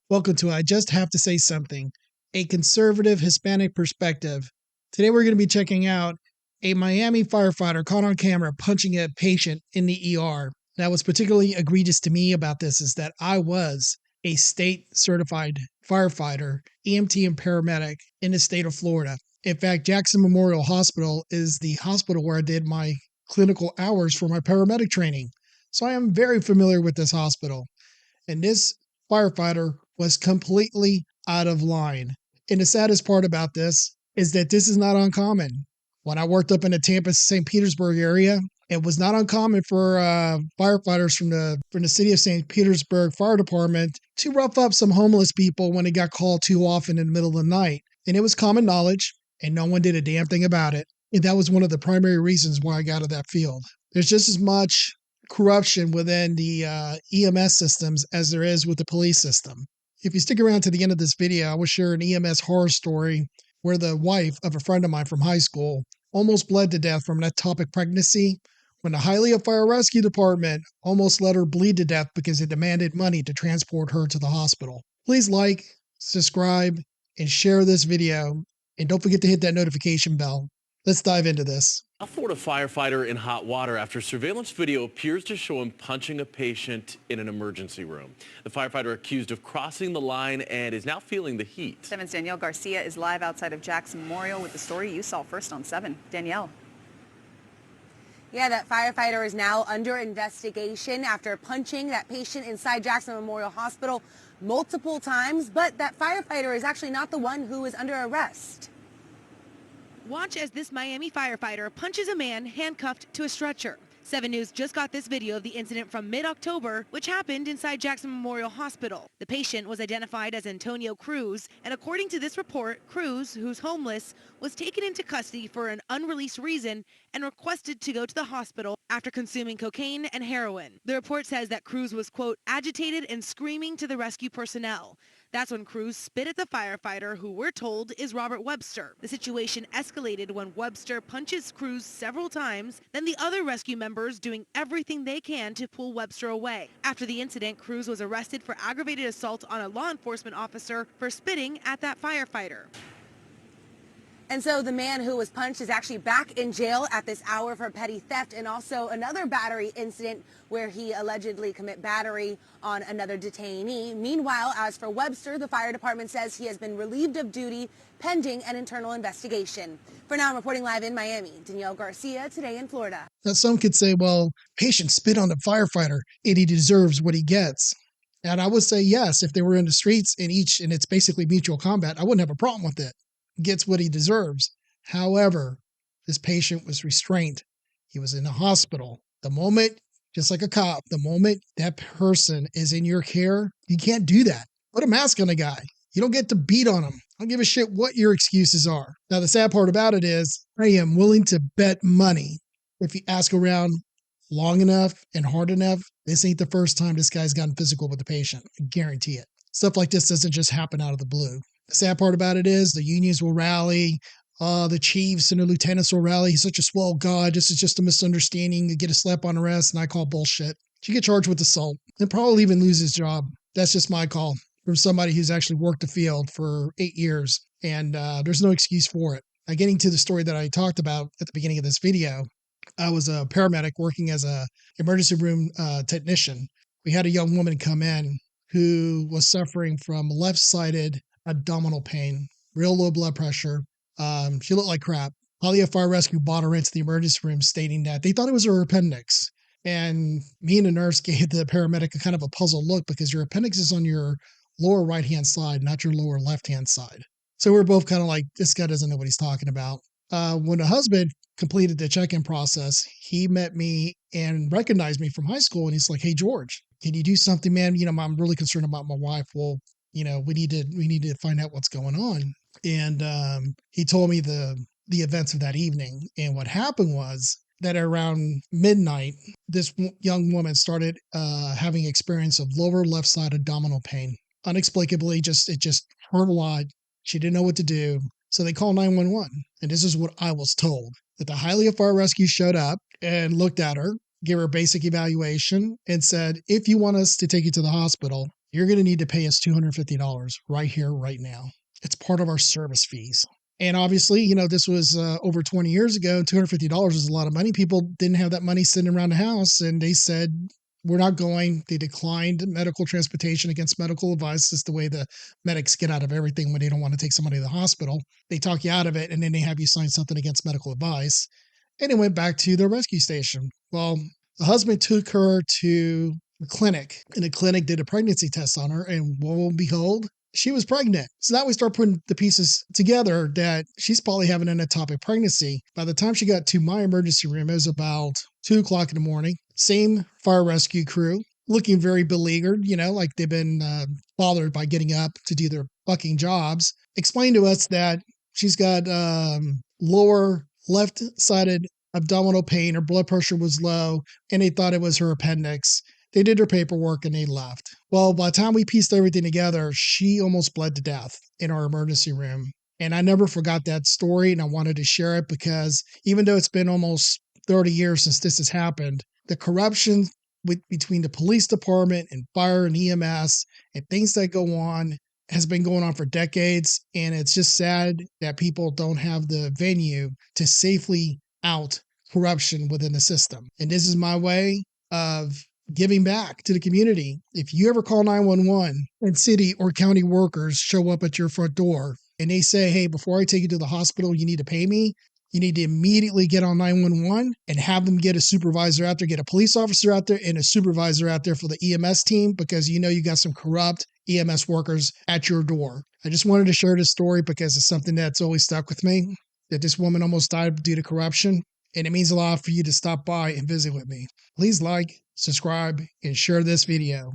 Welcome to I Just Have to Say Something, a conservative Hispanic perspective. Today we're going to be checking out a Miami firefighter caught on camera punching a patient in the ER. Now, what's particularly egregious to me about this is that I was a state certified firefighter, EMT and paramedic in the state of Florida. In fact, Jackson Memorial Hospital is the hospital where I did my clinical hours for my paramedic training. So I am very familiar with this hospital. And this firefighter was completely out of line. And the saddest part about this is that this is not uncommon. When I worked up in the Tampa, St. Petersburg area, it was not uncommon for firefighters from the city of St. Petersburg Fire Department to rough up some homeless people when they got called too often in the middle of the night. And it was common knowledge, and no one did a damn thing about it. And that was one of the primary reasons why I got out of that field. There's just as much corruption within the EMS systems as there is with the police system. If you stick around to the end of this video, I will share an EMS horror story where the wife of a friend of mine from high school almost bled to death from an ectopic pregnancy when the Hialeah Fire Rescue Department almost let her bleed to death because it demanded money to transport her to the hospital. Please like, subscribe, and share this video, and don't forget to hit that notification bell. Let's dive into this. A Florida firefighter in hot water after surveillance video appears to show him punching a patient in an emergency room. The firefighter accused of crossing the line and is now feeling the heat. 7's Danielle Garcia is live outside of Jackson Memorial with the story you saw first on 7. Danielle. Yeah, that firefighter is now under investigation after punching that patient inside Jackson Memorial Hospital multiple times, but that firefighter is actually not the one who is under arrest. Watch as this Miami firefighter punches a man handcuffed to a stretcher. 7 News just got this video of the incident from mid-October, which happened inside Jackson Memorial Hospital. The patient was identified as Antonio Cruz, and according to this report, Cruz, who's homeless, was taken into custody for an unreleased reason and requested to go to the hospital after consuming cocaine and heroin. The report says that Cruz was, quote, agitated and screaming to the rescue personnel. That's when Cruz spit at the firefighter, who we're told is Robert Webster. The situation escalated when Webster punches Cruz several times, then the other rescue members doing everything they can to pull Webster away. After the incident, Cruz was arrested for aggravated assault on a law enforcement officer for spitting at that firefighter. And so the man who was punched is actually back in jail at this hour for petty theft and also another battery incident where he allegedly commit battery on another detainee. Meanwhile, as for Webster, the fire department says he has been relieved of duty pending an internal investigation. For now, I'm reporting live in Miami. Danielle Garcia, Today in Florida. Now, some could say, well, patient spit on the firefighter and he deserves what he gets. And I would say yes, if they were in the streets and it's basically mutual combat, I wouldn't have a problem with it. Gets what he deserves. However, this patient was restrained. He was in the hospital. The moment, just like a cop, the moment that person is in your care, you can't do that. Put a mask on the guy. You don't get to beat on him. I don't give a shit what your excuses are. Now, the sad part about it is I am willing to bet money. If you ask around long enough and hard enough, this ain't the first time this guy's gotten physical with the patient. I guarantee it. Stuff like this doesn't just happen out of the blue. The sad part about it is the unions will rally, the chiefs and the lieutenants will rally. He's such a swell guy. This is just a misunderstanding. You get a slap on the wrist, and I call bullshit. You get charged with assault and probably even lose his job. That's just my call from somebody who's actually worked the field for 8 years, and there's no excuse for it. Now, getting to the story that I talked about at the beginning of this video, I was a paramedic working as a emergency room technician. We had a young woman come in who was suffering from left-sided abdominal pain, real low blood pressure. She looked like crap. Hialeah Fire Rescue brought her into the emergency room stating that they thought it was her appendix. And me and the nurse gave the paramedic a kind of a puzzled look because your appendix is on your lower right-hand side, not your lower left-hand side. So we're both kind of like, this guy doesn't know what he's talking about. When the husband completed the check-in process, he met me and recognized me from high school. And he's like, hey, George, can you do something, man? I'm really concerned about my wife. Well, we need to find out what's going on. And he told me the events of that evening. And what happened was that around midnight, this young woman started having experience of lower left side abdominal pain. Unexplicably, it just hurt a lot. She didn't know what to do. So they called 911. And this is what I was told, that the Hialeah Fire Rescue showed up and looked at her, gave her a basic evaluation, and said, if you want us to take you to the hospital, you're going to need to pay us $250 right here, right now. It's part of our service fees. And obviously, this was over 20 years ago. $250 is a lot of money. People didn't have that money sitting around the house, and they said, we're not going. They declined medical transportation against medical advice. It's the way the medics get out of everything when they don't want to take somebody to the hospital. They talk you out of it, and then they have you sign something against medical advice. And it went back to the rescue station. Well, the husband took her to the clinic, and the clinic did a pregnancy test on her, and lo and behold, she was pregnant. So now we start putting the pieces together that she's probably having an ectopic pregnancy. By the time she got to my emergency room, it was about 2 o'clock in the morning. Same fire rescue crew, looking very beleaguered, like they've been bothered by getting up to do their fucking jobs. Explained to us that she's got lower left-sided abdominal pain. Her blood pressure was low, and they thought it was her appendix. They did her paperwork and they left. Well, by the time we pieced everything together, she almost bled to death in our emergency room. And I never forgot that story, and I wanted to share it because even though it's been almost 30 years since this has happened, the corruption between the police department and fire and EMS and things that go on has been going on for decades. And it's just sad that people don't have the venue to safely out corruption within the system. And this is my way of giving back to the community. If you ever call 911 and city or county workers show up at your front door and they say, hey, before I take you to the hospital, you need to pay me, you need to immediately get on 911 and have them get a supervisor out there, get a police officer out there and a supervisor out there for the EMS team, because you got some corrupt EMS workers at your door. I just wanted to share this story because it's something that's always stuck with me, that this woman almost died due to corruption. And it means a lot for you to stop by and visit with me. Please like, subscribe, and share this video.